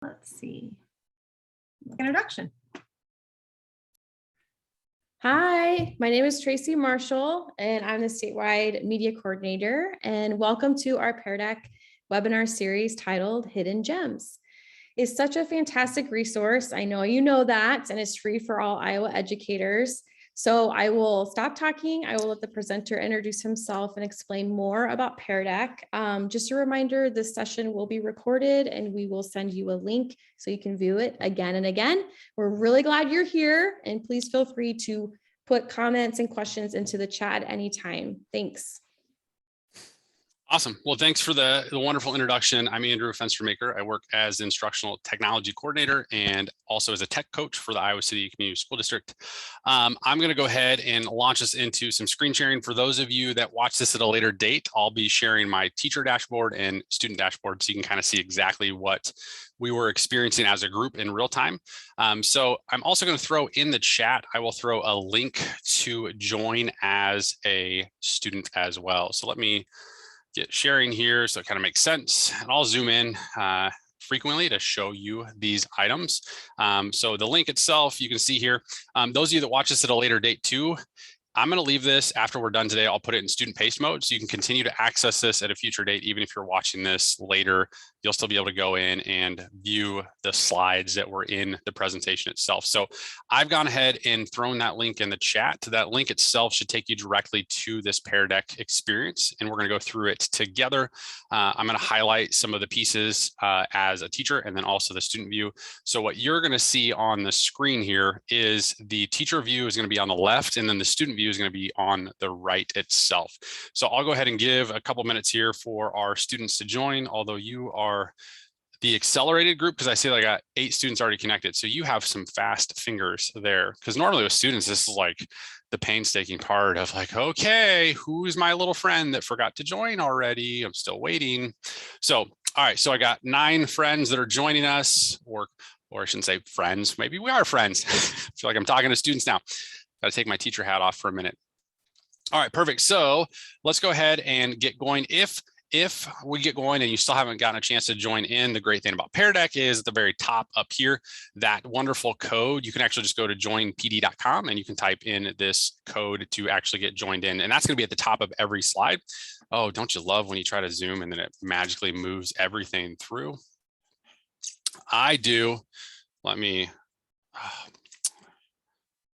Let's see. Introduction. Hi, my name is Tracy Marshall, and I'm the statewide media coordinator. And welcome to our Pear Deck webinar series titled Hidden Gems. It's such a fantastic resource. I know you know that, and it's free for all Iowa educators. So I will stop talking. I will let the presenter introduce himself and explain more about Pear Deck. Just a reminder, this session will be recorded and we will send you a link so you can view it again and again. We're really glad you're here, and please feel free to put comments and questions into the chat anytime. Thanks. Awesome. Well, thanks for the wonderful introduction. I'm Andrew, Fenstermaker. I work as instructional technology coordinator and also as a tech coach for the Iowa City Community School District. I'm going to go ahead and launch us into some screen sharing. For those of you that watch this at a later date, I'll be sharing my teacher dashboard and student dashboard so you can kind of see exactly what we were experiencing as a group in real time. So I'm also going to throw in the chat, I will throw a link to join as a student as well. So let me get sharing here so it kind of makes sense, and I'll zoom in frequently to show you these items. So the link itself, you can see here, those of you that watch this at a later date too, I'm going to leave this after we're done today. I'll put it in student paste mode so you can continue to access this at a future date. Even if you're watching this later, you'll still be able to go in and view the slides that were in the presentation itself. So I've gone ahead and thrown that link in the chat. That link itself should take you directly to this Pear Deck experience, and we're going to go through it together. I'm going to highlight some of the pieces as a teacher and then also the student view. So what you're going to see on the screen here is the teacher view is going to be on the left, and then the student view is going to be on the right itself. So I'll go ahead and give a couple minutes here for our students to join, although you are the accelerated group, because I see I got 8 students already connected. So you have some fast fingers there, because normally with students, this is like the painstaking part of like, okay, who's my little friend that forgot to join already? I'm still waiting. So, all right, so I got 9 friends that are joining us, or I shouldn't say friends, maybe we are friends. I feel like I'm talking to students now. Got to take my teacher hat off for a minute. All right, perfect. So let's go ahead and get going. If we get going and you still haven't gotten a chance to join in, the great thing about Pear Deck is at the very top up here, that wonderful code, you can actually just go to joinpd.com and you can type in this code to actually get joined in. And that's going to be at the top of every slide. Oh, don't you love when you try to zoom and then it magically moves everything through? I do. Let me,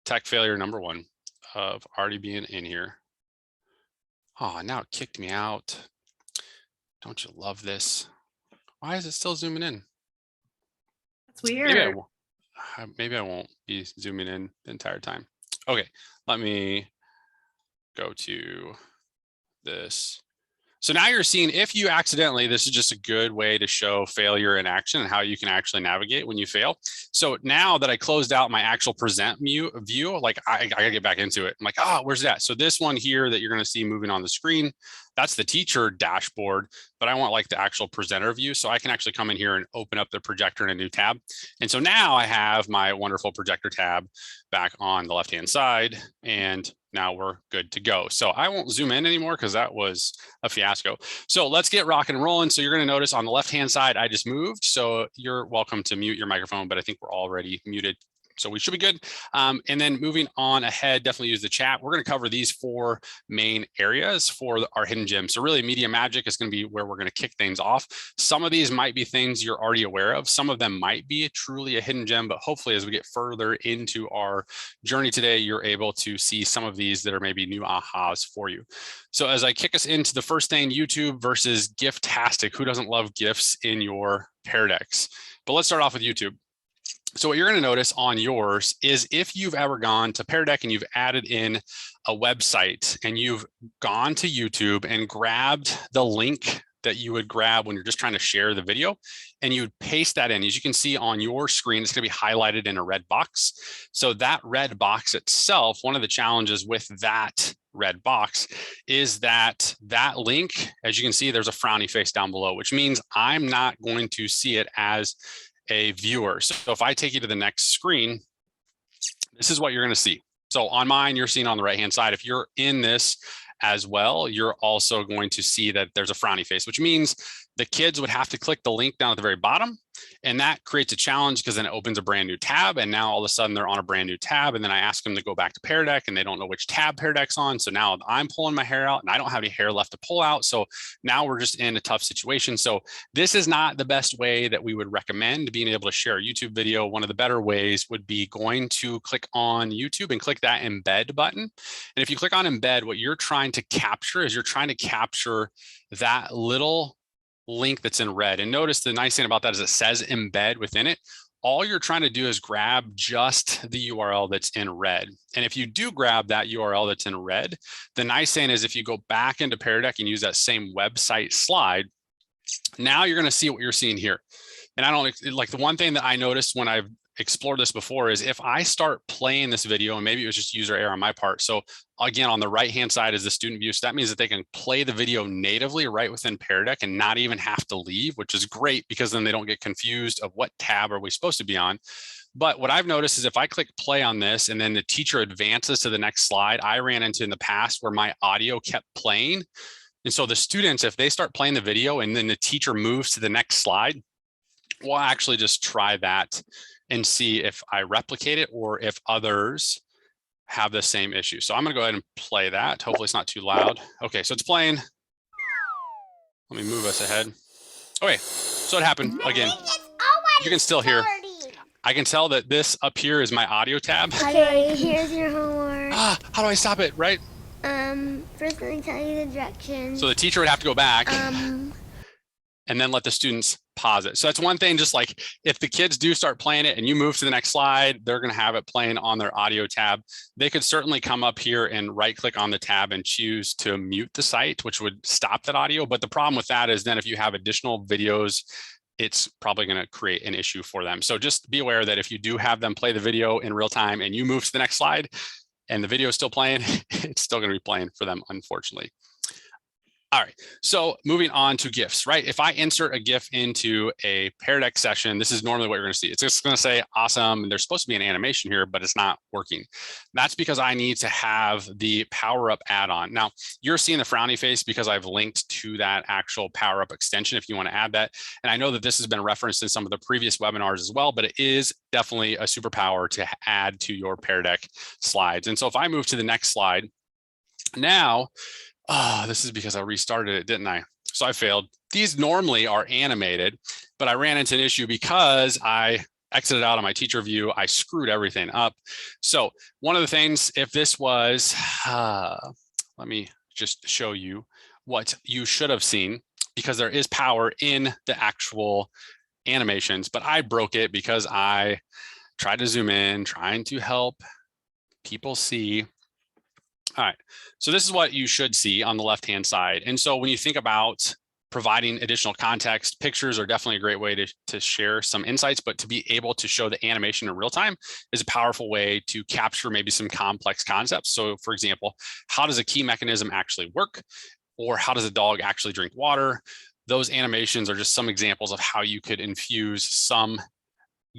tech failure number 1 of already being in here. Oh, now it kicked me out. Don't you love this? Why is it still zooming in? That's weird. Maybe I won't be zooming in the entire time. Okay, let me go to this. So now you're seeing, if you accidentally, this is just a good way to show failure in action and how you can actually navigate when you fail. So now that I closed out my actual present view, like I gotta get back into it. I'm like, oh, where's that? So this one here that you're gonna see moving on the screen, that's the teacher dashboard, but I want like the actual presenter view. So I can actually come in here and open up the projector in a new tab. And so now I have my wonderful projector tab back on the left-hand side, and now we're good to go. So I won't zoom in anymore because that was a fiasco. So let's get rocking and rolling. So you're going to notice on the left-hand side, I just moved. So you're welcome to mute your microphone, but I think we're already muted. So we should be good. And then moving on ahead, definitely use the chat. We're going to cover these 4 main areas for our hidden gems. So really media magic is going to be where we're going to kick things off. Some of these might be things you're already aware of. Some of them might be truly a hidden gem, but hopefully as we get further into our journey today, you're able to see some of these that are maybe new ahas for you. So as I kick us into the first thing, YouTube versus GIF-tastic. Who doesn't love GIFs in your Pear Decks? But let's start off with YouTube. So what you're going to notice on yours is if you've ever gone to Pear Deck and you've added in a website and you've gone to YouTube and grabbed the link that you would grab when you're just trying to share the video, and you would paste that in. As you can see on your screen, it's going to be highlighted in a red box. So that red box itself, one of the challenges with that red box is that that link, as you can see, there's a frowny face down below, which means I'm not going to see it as a viewer. So if I take you to the next screen, this is what you're going to see. So on mine, you're seeing on the right-hand side. If you're in this as well, you're also going to see that there's a frowny face, which means the kids would have to click the link down at the very bottom. And that creates a challenge because then it opens a brand new tab. And now all of a sudden they're on a brand new tab. And then I ask them to go back to Pear Deck and they don't know which tab Pear Deck's on. So now I'm pulling my hair out and I don't have any hair left to pull out. So now we're just in a tough situation. So this is not the best way that we would recommend being able to share a YouTube video. One of the better ways would be going to click on YouTube and click that embed button. And if you click on embed, what you're trying to capture is you're trying to capture that little link that's in red. And notice the nice thing about that is it says embed within it. All you're trying to do is grab just the URL that's in red. And if you do grab that URL that's in red, the nice thing is if you go back into Pear Deck and use that same website slide, now you're going to see what you're seeing here. And I don't like the one thing that I noticed when I've explored this before is if I start playing this video, and maybe it was just user error on my part. So again, on the right-hand side is the student view. So that means that they can play the video natively right within Pear Deck and not even have to leave, which is great because then they don't get confused of what tab are we supposed to be on. But what I've noticed is if I click play on this and then the teacher advances to the next slide, I ran into in the past where my audio kept playing. And so the students, if they start playing the video and then the teacher moves to the next slide, we'll actually just try that and see if I replicate it or if others have the same issue. So I'm gonna go ahead and play that. Hopefully it's not too loud. Okay, so it's playing. Let me move us ahead. Okay, so it happened again. You can still hear. I can tell that this up here is my audio tab. Okay, here's your homework. How do I stop it, right? First let me tell you the directions. So the teacher would have to go back and then let the students pause it. So that's one thing, just like if the kids do start playing it and you move to the next slide, they're gonna have it playing on their audio tab. They could certainly come up here and right click on the tab and choose to mute the site, which would stop that audio. But the problem with that is then if you have additional videos, it's probably gonna create an issue for them. So just be aware that if you do have them play the video in real time and you move to the next slide and the video is still playing, it's still gonna be playing for them, unfortunately. All right, so moving on to GIFs, right? If I insert a GIF into a Pear Deck session, this is normally what you're gonna see. It's just gonna say awesome, and there's supposed to be an animation here, but it's not working. That's because I need to have the Power Up add-on. Now, you're seeing the frowny face because I've linked to that actual Power Up extension if you wanna add that. And I know that this has been referenced in some of the previous webinars as well, but it is definitely a superpower to add to your Pear Deck slides. And so if I move to the next slide, now, this is because I restarted it, didn't I? So I failed. These normally are animated, but I ran into an issue because I exited out of my teacher view. I screwed everything up. So one of the things, if this was, let me just show you what you should have seen, because there is power in the actual animations, but I broke it because I tried to zoom in, trying to help people see. All right, so this is what you should see on the left-hand side. And so when you think about providing additional context, pictures are definitely a great way to share some insights, but to be able to show the animation in real time is a powerful way to capture maybe some complex concepts. So for example, how does a key mechanism actually work? Or how does a dog actually drink water? Those animations are just some examples of how you could infuse some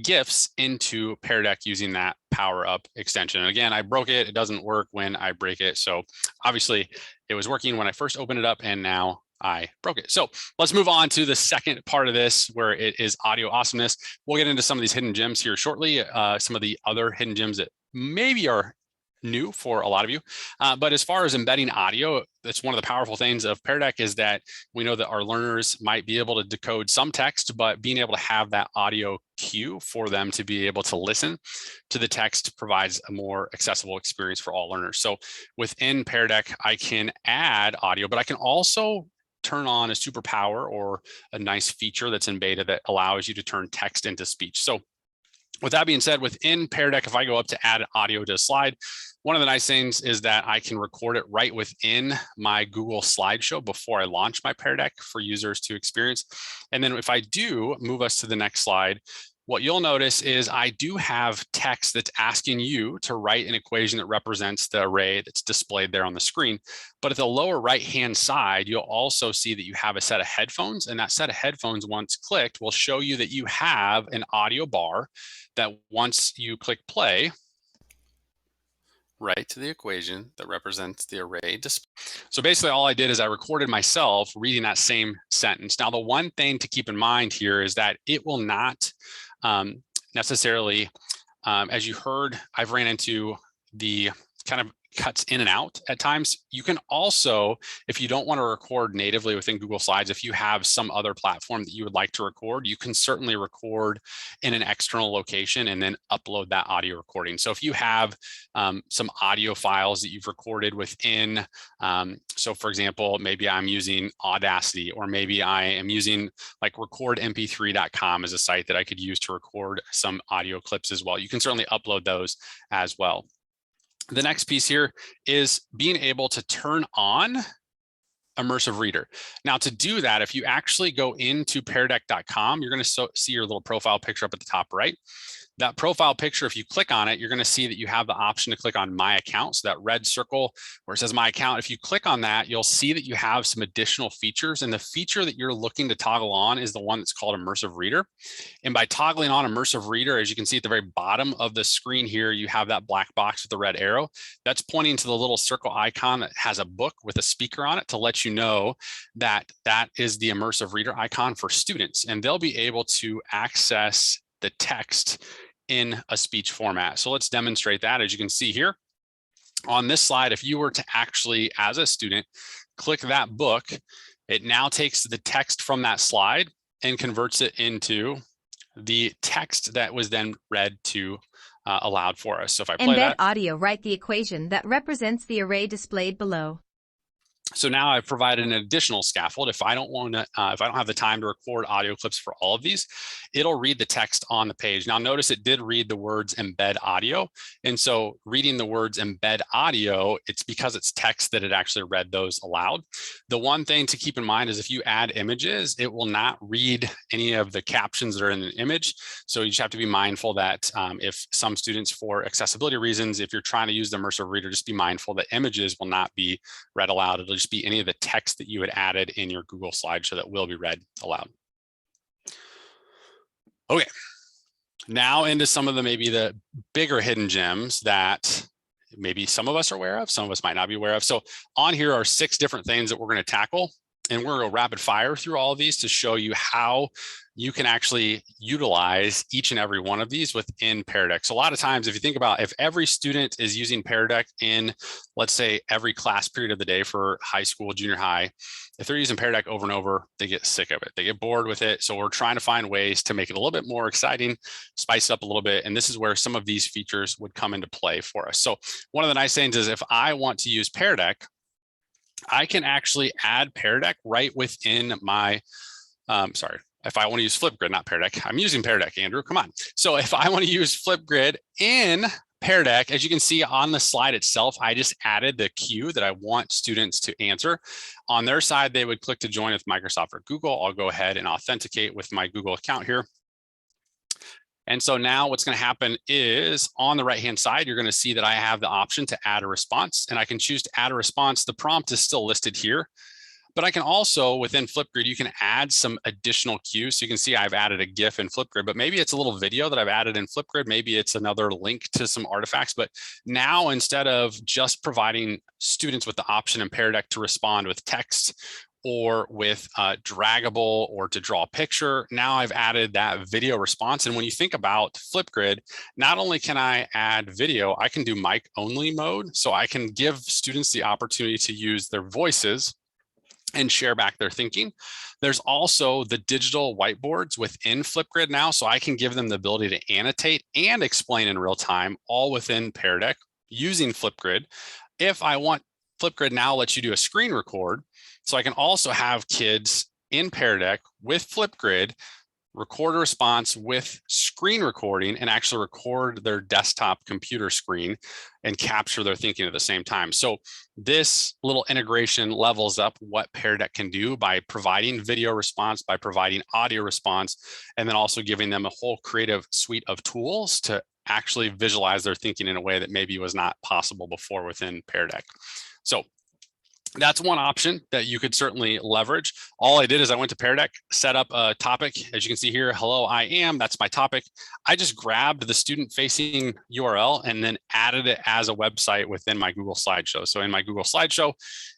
GIFs into Pear Deck using that Power Up extension. And again, I broke it. It doesn't work when I break it. So obviously it was working when I first opened it up and now I broke it. So let's move on to the second part of this where it is audio awesomeness. We'll get into some of these hidden gems here shortly. Some of the other hidden gems that maybe are new for a lot of you. But as far as embedding audio, that's one of the powerful things of Pear Deck is that we know that our learners might be able to decode some text, but being able to have that audio cue for them to be able to listen to the text provides a more accessible experience for all learners. So within Pear Deck, I can add audio, but I can also turn on a superpower or a nice feature that's in beta that allows you to turn text into speech. So with that being said, within Pear Deck, if I go up to add audio to a slide, one of the nice things is that I can record it right within my Google slideshow before I launch my Pear Deck for users to experience. And then if I do move us to the next slide, what you'll notice is I do have text that's asking you to write an equation that represents the array that's displayed there on the screen. But at the lower right-hand side, you'll also see that you have a set of headphones, and that set of headphones, once clicked, will show you that you have an audio bar that once you click play, write to the equation that represents the array display. So basically all I did is I recorded myself reading that same sentence. Now, the one thing to keep in mind here is that it will not necessarily, as you heard, I've ran into the kind of cuts in and out at times. You can also, if you don't want to record natively within Google Slides, if you have some other platform that you would like to record, you can certainly record in an external location and then upload that audio recording. So if you have some audio files that you've recorded within, so for example, maybe I'm using Audacity, or maybe I am using like recordmp3.com as a site that I could use to record some audio clips as well. You can certainly upload those as well. The next piece here is being able to turn on Immersive Reader. Now, to do that, if you actually go into peardeck.com, you're going to see your little profile picture up at the top right. That profile picture, if you click on it, you're going to see that you have the option to click on My Account. So that red circle where it says My Account, if you click on that, you'll see that you have some additional features. And the feature that you're looking to toggle on is the one that's called Immersive Reader. And by toggling on Immersive Reader, as you can see at the very bottom of the screen here, you have that black box with the red arrow. That's pointing to the little circle icon that has a book with a speaker on it to let you know that that is the Immersive Reader icon for students. And they'll be able to access the text in a speech format. So let's demonstrate that. As you can see here on this slide, if you were to actually, as a student, click that book, it now takes the text from that slide and converts it into the text that was then read to aloud for us. So if I play Embed that. audio, write the equation that represents the array displayed below. So now I've provided an additional scaffold. If I don't want to, if I don't have the time to record audio clips for all of these, it'll read the text on the page. Now notice it did read the words embed audio. And so reading the words embed audio, it's because it's text that it actually read those aloud. The one thing to keep in mind is if you add images, it will not read any of the captions that are in the image. So you just have to be mindful that if some students, for accessibility reasons, if you're trying to use the Immersive Reader, just be mindful that images will not be read aloud. It'll just be any of the text that you had added in your Google slideshow that will be read aloud. Okay, now into some of the maybe the bigger hidden gems that maybe some of us are aware of, some of us might not be aware of. So on here are 6 different things that we're going to tackle, and we're going to go rapid fire through all of these to show you how you can actually utilize each and every one of these within Pear Deck. So a lot of times, if you think about if every student is using Pear Deck in, let's say, every class period of the day for high school, junior high, if they're using Pear Deck over and over, they get sick of it. They get bored with it. So we're trying to find ways to make it a little bit more exciting, spice it up a little bit. And this is where some of these features would come into play for us. So one of the nice things is if I want to use Pear Deck, I can actually add Pear Deck right within my, if I want to use Flipgrid, not Pear Deck, I'm using Pear Deck, Andrew, come on. So if I want to use Flipgrid in Pear Deck, as you can see on the slide itself, I just added the cue that I want students to answer. On their side, they would click to join with Microsoft or Google. I'll go ahead and authenticate with my Google account here. And so now what's going to happen is on the right-hand side, you're going to see that I have the option to add a response, and I can choose to add a response. The prompt is still listed here, but I can also, within Flipgrid, you can add some additional cues. So you can see I've added a GIF in Flipgrid, but maybe it's a little video that I've added in Flipgrid. Maybe it's another link to some artifacts. But now, instead of just providing students with the option in Pear Deck to respond with text or with draggable or to draw a picture, now I've added that video response. And when you think about Flipgrid, not only can I add video, I can do mic only mode. So I can give students the opportunity to use their voices and share back their thinking. There's also the digital whiteboards within Flipgrid now, so I can give them the ability to annotate and explain in real time, all within Pear Deck using Flipgrid. If I want, Flipgrid now lets you do a screen record, so I can also have kids in Pear Deck with Flipgrid record a response with screen recording and actually record their desktop computer screen and capture their thinking at the same time. So this little integration levels up what Pear Deck can do by providing video response, by providing audio response, and then also giving them a whole creative suite of tools to actually visualize their thinking in a way that maybe was not possible before within Pear Deck. So That's one option that you could certainly leverage. All I did is I went to Pear Deck, set up a topic. As you can see here, hello, I am, that's my topic. I just grabbed the student facing URL and then added it as a website within my Google Slideshow. So in my Google Slideshow,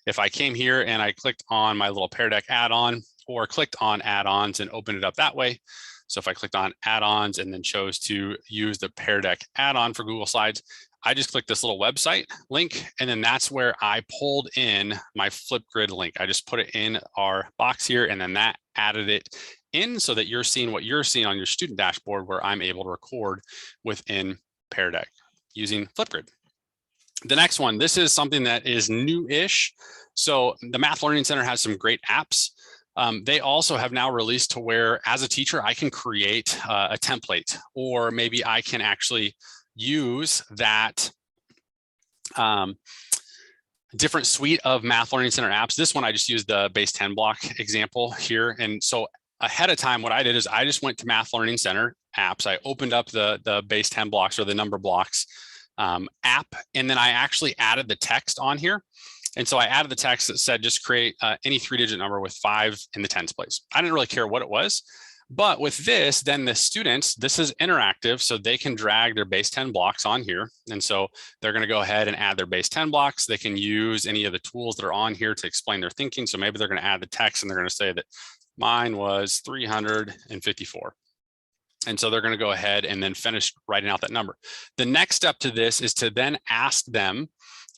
if I came here and I clicked on my little Pear Deck add-on or clicked on add-ons and opened it up that way. So if I clicked on add-ons and then chose to use the Pear Deck add-on for Google Slides, I just clicked this little website link, and then that's where I pulled in my Flipgrid link. I just put it in our box here, and then that added it in so that you're seeing what you're seeing on your student dashboard, where I'm able to record within Pear Deck using Flipgrid. The next one, this is something that is new-ish. So the Math Learning Center has some great apps. They also have now released to where, as a teacher, I can create a template, or maybe I can actually use that different suite of Math Learning Center apps. This one, I just used the base 10 block example here. And so ahead of time, what I did is I just went to Math Learning Center apps. I opened up the base 10 blocks, or the number blocks app, and then I actually added the text on here. And so I added the text that said, just create any 3-digit number with 5 in the tens place. I didn't really care what it was. But with this, then the students, this is interactive, so they can drag their base 10 blocks on here. And so they're going to go ahead and add their base 10 blocks. They can use any of the tools that are on here to explain their thinking. So maybe they're going to add the text, and they're going to say that mine was 354. And so they're going to go ahead and then finish writing out that number. The next step to this is to then ask them,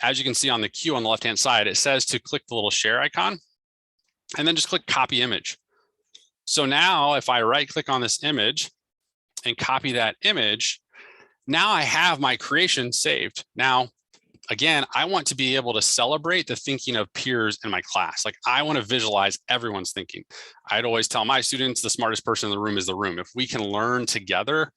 as you can see on the queue on the left-hand side, it says to click the little share icon and then just click copy image. So now if I right click on this image and copy that image, now I have my creation saved. Now, again, I want to be able to celebrate the thinking of peers in my class. Like, I want to visualize everyone's thinking. I'd always tell my students, the smartest person in the room is the room. If we can learn together,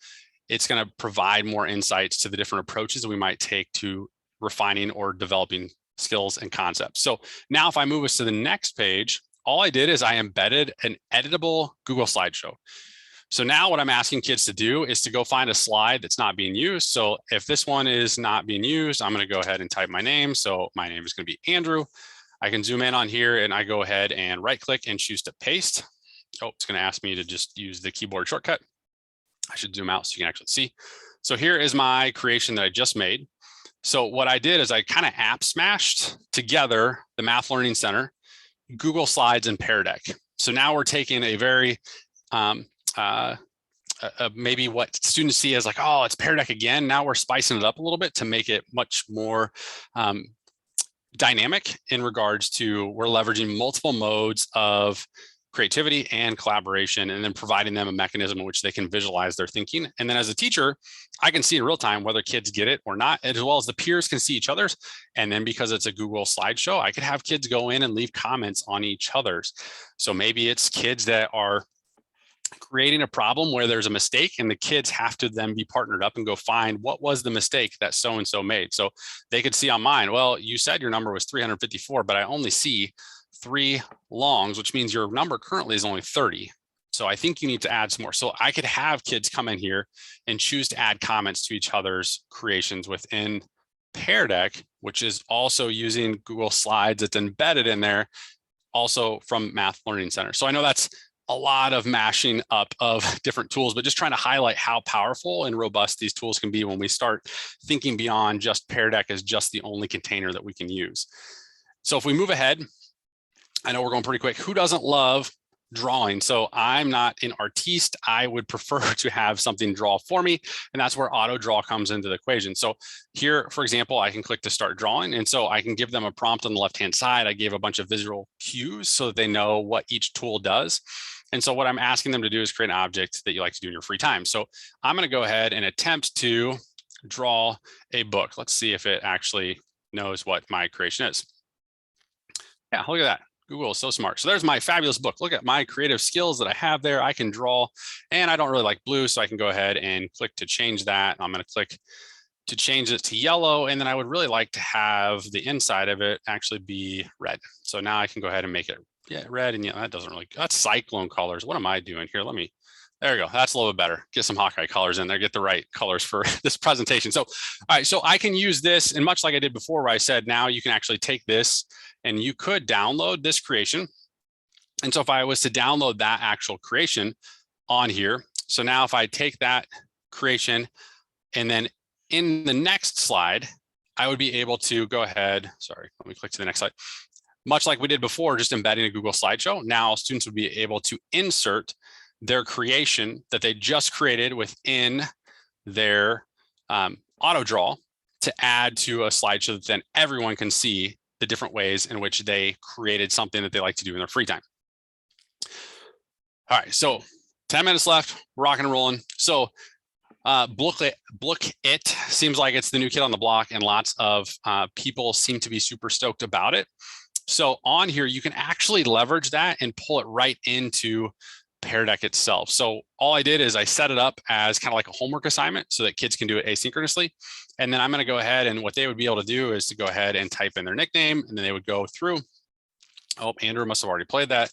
it's going to provide more insights to the different approaches that we might take to refining or developing skills and concepts. So now if I move us to the next page, all I did is I embedded an editable Google slideshow. So now what I'm asking kids to do is to go find a slide that's not being used. So if this one is not being used, I'm going to go ahead and type my name. So my name is going to be Andrew. I can zoom in on here and I go ahead and right click and choose to paste. Oh, it's going to ask me to just use the keyboard shortcut. I should zoom out so you can actually see. So here is my creation that I just made. So what I did is I kind of app smashed together the Math Learning Center, Google Slides, and Pear Deck. So now we're taking a very maybe what students see as like, oh, it's Pear Deck again. Now we're spicing it up a little bit to make it much more dynamic in regards to we're leveraging multiple modes of creativity and collaboration, and then providing them a mechanism in which they can visualize their thinking. And then as a teacher, I can see in real time whether kids get it or not, as well as the peers can see each other's. And then because it's a Google slideshow, I could have kids go in and leave comments on each other's. So maybe it's kids that are creating a problem where there's a mistake, and the kids have to then be partnered up and go find what was the mistake that so-and-so made. So they could see on mine, well, you said your number was 354, but I only see 3 longs, which means your number currently is only 30. So I think you need to add some more. So I could have kids come in here and choose to add comments to each other's creations within Pear Deck, which is also using Google Slides. It's embedded in there also from Math Learning Center. So I know that's a lot of mashing up of different tools, but just trying to highlight how powerful and robust these tools can be when we start thinking beyond just Pear Deck as just the only container that we can use. So if we move ahead, I know we're going pretty quick. Who doesn't love drawing? So I'm not an artiste. I would prefer to have something draw for me. And that's where auto draw comes into the equation. So here, for example, I can click to start drawing. And so I can give them a prompt on the left-hand side. I gave a bunch of visual cues so that they know what each tool does. And so what I'm asking them to do is create an object that you like to do in your free time. So I'm going to go ahead and attempt to draw a book. Let's see if it actually knows what my creation is. Yeah, look at that. Google is so smart. So there's my fabulous book. Look at my creative skills that I have there. I can draw, and I don't really like blue, so I can go ahead and click to change that. I'm going to click to change it to yellow, and then I would really like to have the inside of it actually be red. So now I can go ahead and make it red and yellow. That doesn't really, that's cyclone colors. What am I doing here? Let me There you go. That's a little bit better. Get some Hawkeye colors in there, get the right colors for this presentation. So, all right, so I can use this, and much like I did before where I said, now you can actually take this and you could download this creation. And so if I was to download that actual creation on here, so now if I take that creation and then in the next slide, I would be able to go ahead, sorry, let me click to the next slide. Much like we did before, just embedding a Google slideshow, now students would be able to insert their creation that they just created within their auto draw to add to a slideshow that then everyone can see the different ways in which they created something that they like to do in their free time. All right, so 10 minutes left, we're rocking and rolling. So Bookit seems like it's the new kid on the block, and lots of people seem to be super stoked about it. So on here, you can actually leverage that and pull it right into Pear Deck itself. So all I did is I set it up as kind of like a homework assignment so that kids can do it asynchronously. And then I'm going to go ahead, and what they would be able to do is to go ahead and type in their nickname, and then they would go through. Oh, Andrew must have already played that.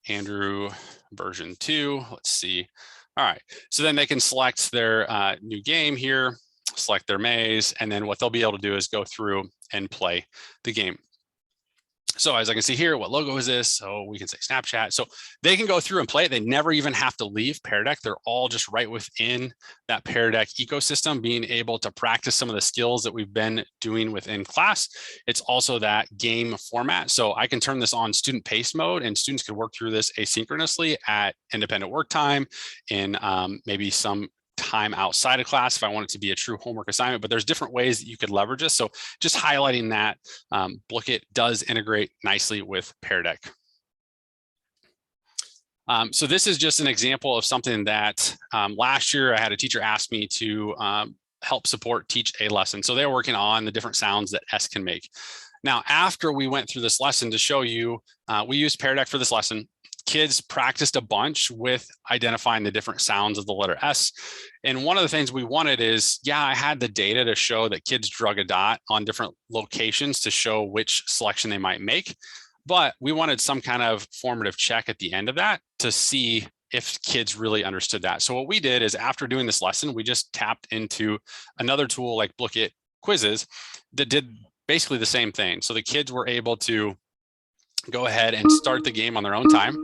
Andrew version 2. Let's see. All right. So then they can select their new game here, select their maze, and then what they'll be able to do is go through and play the game. So as I can see here, what logo is this? So we can say Snapchat. So they can go through and play it. They never even have to leave Pear Deck. They're all just right within that Pear Deck ecosystem, being able to practice some of the skills that we've been doing within class. It's also that game format. So I can turn this on student pace mode, and students can work through this asynchronously at independent work time in maybe some time outside of class if I want it to be a true homework assignment, but there's different ways that you could leverage this. So just highlighting that Bookit does integrate nicely with Pear Deck. So this is just an example of something that last year I had a teacher ask me to help support teach a lesson. So they're working on the different sounds that S can make. Now, after we went through this lesson to show you, we used Pear Deck for this lesson. Kids practiced a bunch with identifying the different sounds of the letter S. And one of the things we wanted is, yeah, I had the data to show that kids drug a dot on different locations to show which selection they might make. But we wanted some kind of formative check at the end of that to see if kids really understood that. So what we did is, after doing this lesson, we just tapped into another tool like Bookit quizzes that did basically the same thing. So the kids were able to go ahead and start the game on their own time.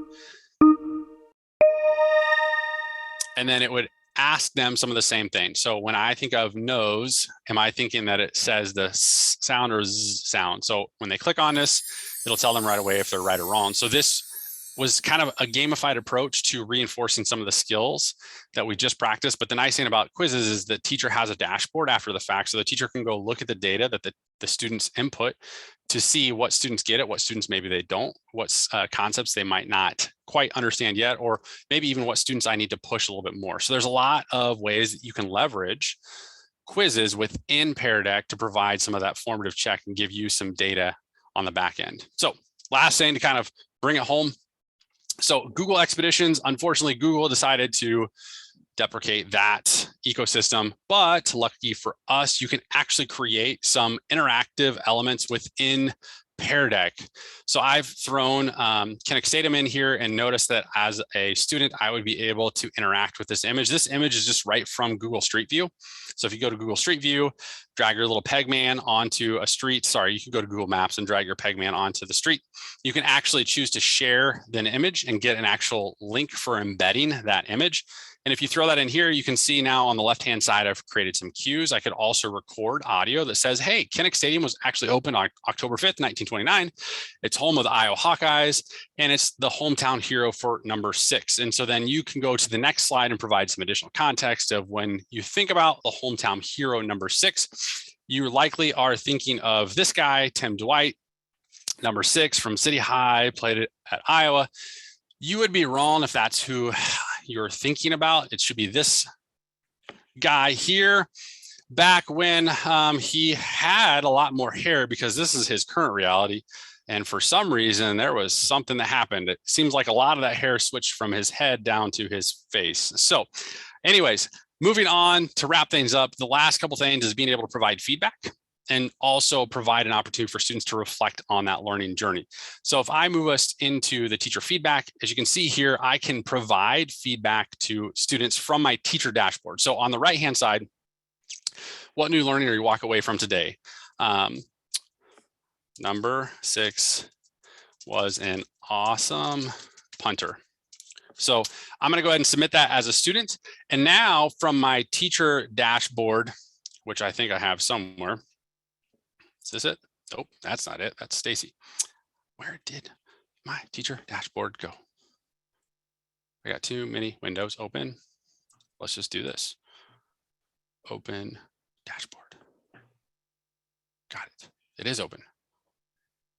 And then it would ask them some of the same things. So when I think of nose, am I thinking that it says the sound or z sound? So when they click on this, it'll tell them right away if they're right or wrong. So this was kind of a gamified approach to reinforcing some of the skills that we just practiced. But the nice thing about quizzes is the teacher has a dashboard after the fact. So the teacher can go look at the data that the students input to see what students get it, what students maybe they don't, what concepts they might not quite understand yet, or maybe even what students I need to push a little bit more. So there's a lot of ways that you can leverage quizzes within Pear Deck to provide some of that formative check and give you some data on the back end. So last thing to kind of bring it home. So Google Expeditions, unfortunately, Google decided to deprecate that ecosystem, but lucky for us, you can actually create some interactive elements within Pear Deck. So I've thrown Kinextatum in here, and notice that as a student, I would be able to interact with this image. This image is just right from Google Street View. So if you go to Google Street View, drag your little peg man onto a street. Sorry, you can go to Google Maps and drag your peg man onto the street. You can actually choose to share an image and get an actual link for embedding that image. And if you throw that in here, you can see now on the left-hand side, I've created some cues. I could also record audio that says, hey, Kinnick Stadium was actually opened on October 5th, 1929. It's home of the Iowa Hawkeyes, and it's the hometown hero for number 6. And so then you can go to the next slide and provide some additional context of when you think about the hometown hero number 6, you likely are thinking of this guy, Tim Dwight, number 6 from City High, played it at Iowa. You would be wrong if that's who you're thinking about. It should be this guy here, back when he had a lot more hair, because this is his current reality. And for some reason, there was something that happened. It seems like a lot of that hair switched from his head down to his face. So anyways, moving on to wrap things up, the last couple things is being able to provide feedback. and also provide an opportunity for students to reflect on that learning journey. So if I move us into the teacher feedback, as you can see here, I can provide feedback to students from my teacher dashboard. So on the right-hand side, what new learning are you walk away from today? Number 6 was an awesome punter. So I'm going to go ahead and submit that as a student. And now from my teacher dashboard, which I think I have somewhere. Is this it? Nope, that's not it. That's Stacy. Where did my teacher dashboard go? I got too many windows open. Let's just do this. Open dashboard. Got it. It is open.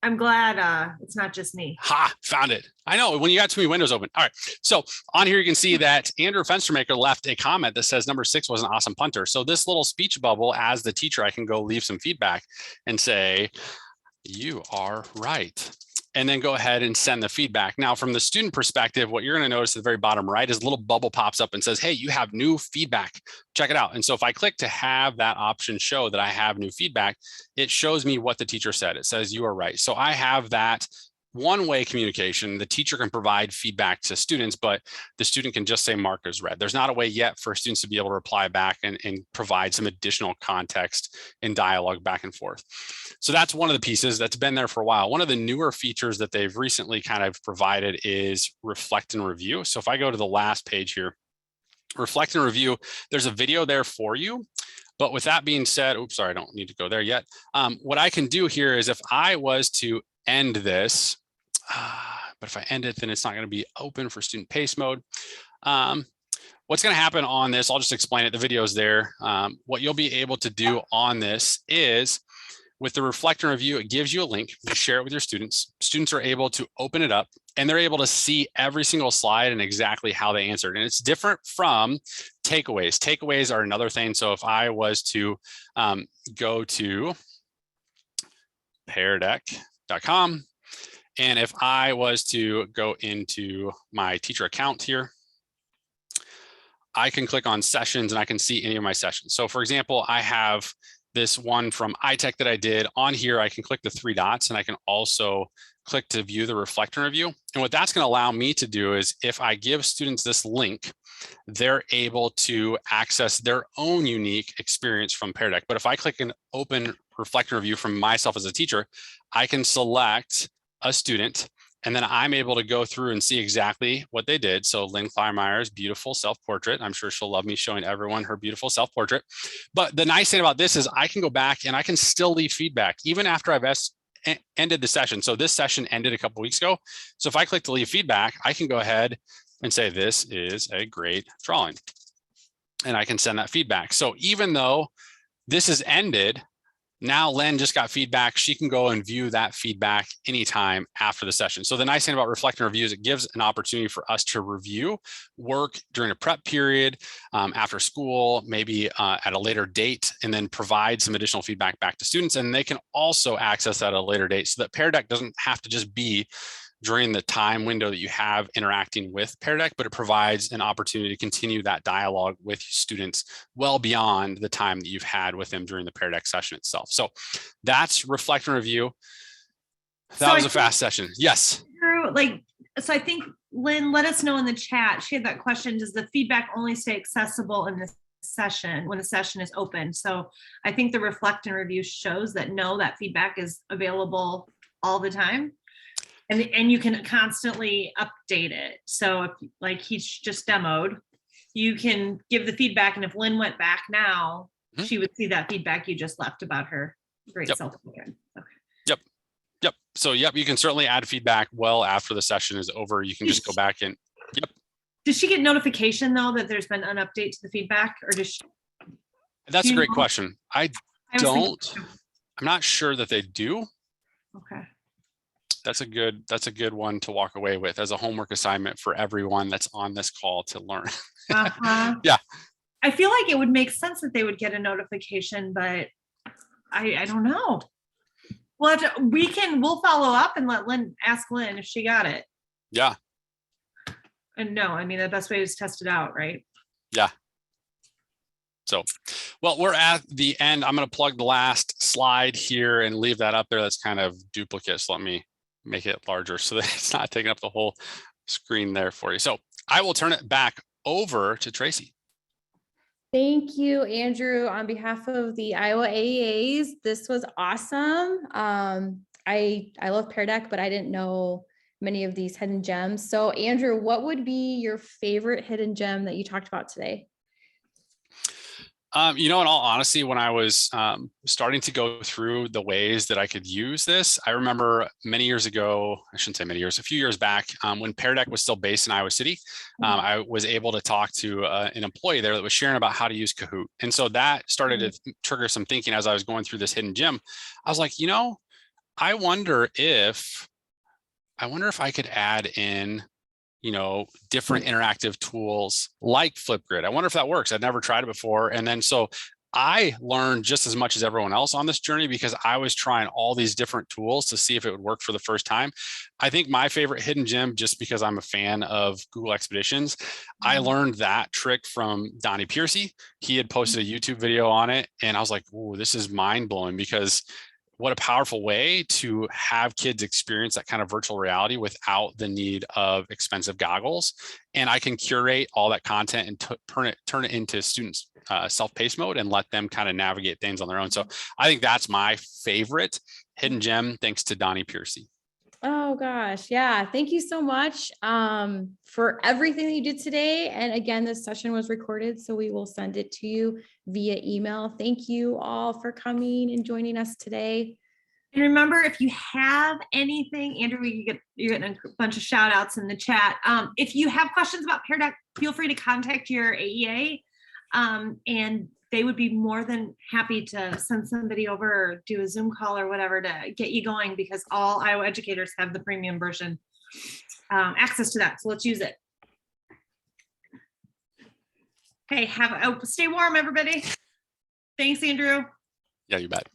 I'm glad it's not just me. Ha, found it. I know when you got too many windows open. All right. So on here, you can see that Andrew Fenstermaker left a comment that says number 6 was an awesome punter. So this little speech bubble, as the teacher, I can go leave some feedback and say, you are right. And then go ahead and send the feedback. Now, from the student perspective, what you're going to notice at the very bottom right is a little bubble pops up and says, hey, you have new feedback. Check it out. And so if I click to have that option show that I have new feedback, it shows me what the teacher said. It says you are right. So I have that one-way communication. The teacher can provide feedback to students, but the student can just say mark as read. There's not a way yet for students to be able to reply back and provide some additional context and dialogue back and forth. So that's one of the pieces that's been there for a while. One of the newer features that they've recently kind of provided is reflect and review. So if I go to the last page here, reflect and review, there's a video there for you. But with that being said, oops, sorry, I don't need to go there yet. What I can do here is if I was to end this, but if I end it, then it's not going to be open for student pace mode. What's going to happen on this, I'll just explain it. The video is there. What you'll be able to do on this is with the reflect and review, it gives you a link. You share it with your students. Students are able to open it up and they're able to see every single slide and exactly how they answered. And it's different from takeaways. Takeaways are another thing. So if I was to go to peardeck.com, and if I was to go into my teacher account here, I can click on sessions and I can see any of my sessions. So for example, I have this one from iTech that I did. On here, I can click the 3 dots and I can also click to view the reflect and review. And what that's going to allow me to do is if I give students this link, they're able to access their own unique experience from Pear Deck. But if I click an open reflect and review from myself as a teacher, I can select a student, and then I'm able to go through and see exactly what they did. So Lynn Kleinmeyer's beautiful self-portrait. I'm sure she'll love me showing everyone her beautiful self-portrait. But the nice thing about this is I can go back and I can still leave feedback even after I've ended the session. So this session ended a couple weeks ago. So if I click to leave feedback, I can go ahead and say, this is a great drawing. And I can send that feedback. So even though this is ended, now Len just got feedback. She can go and view that feedback anytime after the session. So the nice thing about reflect and review is it gives an opportunity for us to review work during a prep period, after school, maybe at a later date, and then provide some additional feedback back to students. And they can also access that at a later date so that Pear Deck doesn't have to just be during the time window that you have interacting with Pear Deck, but it provides an opportunity to continue that dialogue with students well beyond the time that you've had with them during the Pear Deck session itself. So that's reflect and review. That was a fast session. Yes. So I think Lynn, let us know in the chat. She had that question, does the feedback only stay accessible in this session when the session is open? So I think the reflect and review shows that no, that feedback is available all the time. And you can constantly update it. So if like he's just demoed, you can give the feedback. And if Lynn went back now, she would see that feedback you just left about her great self-portrait. Okay. Yep. So you can certainly add feedback well after the session is over. You can just go back and Does she get notification though that there's been an update to the feedback, or does she? That's a great question. I'm Thinking, not sure that they do. Okay. That's a good one to walk away with as a homework assignment for everyone that's on this call to learn. Yeah. I feel like it would make sense that they would get a notification, but I don't know. We'll follow up and ask Lynn if she got it. Yeah. And no, I mean, the best way is test it out, right? Yeah. So, well, we're at the end. I'm going to plug the last slide here and leave that up there. That's kind of duplicate. So let me make it larger so that it's not taking up the whole screen there for you. So I will turn it back over to Tracy. Thank you, Andrew. On behalf of the Iowa AEAs, this was awesome. I love Pear Deck, but I didn't know many of these hidden gems. So Andrew, what would be your favorite hidden gem that you talked about today? You know, in all honesty, when I was starting to go through the ways that I could use this, I remember many years ago, I shouldn't say many years, a few years back, when Pear Deck was still based in Iowa City, I was able to talk to an employee there that was sharing about how to use Kahoot. And so that started to trigger some thinking as I was going through this hidden gem. I was like, you know, I wonder if I could add in, you know, different interactive tools like Flipgrid. I wonder if that works. I'd never tried it before. And then so I learned just as much as everyone else on this journey because I was trying all these different tools to see if it would work for the first time. I think my favorite hidden gem, just because I'm a fan of Google Expeditions, I learned that trick from Donnie Piercy. He had posted a YouTube video on it and I was like, oh, this is mind blowing because what a powerful way to have kids experience that kind of virtual reality without the need of expensive goggles. And I can curate all that content and turn it into students self-paced mode and let them kind of navigate things on their own. So I think that's my favorite hidden gem, thanks to Donnie Piercy. Oh gosh. Yeah. Thank you so much for everything that you did today. And again, this session was recorded, so we will send it to you via email. Thank you all for coming and joining us today. And remember, if you have anything, Andrew, you're getting a bunch of shout outs in the chat. If you have questions about Pear Deck, feel free to contact your AEA and they would be more than happy to send somebody over or do a Zoom call or whatever to get you going, because all Iowa educators have the premium version access to that. So let's use it. Okay, stay warm, everybody. Thanks, Andrew. Yeah, you bet.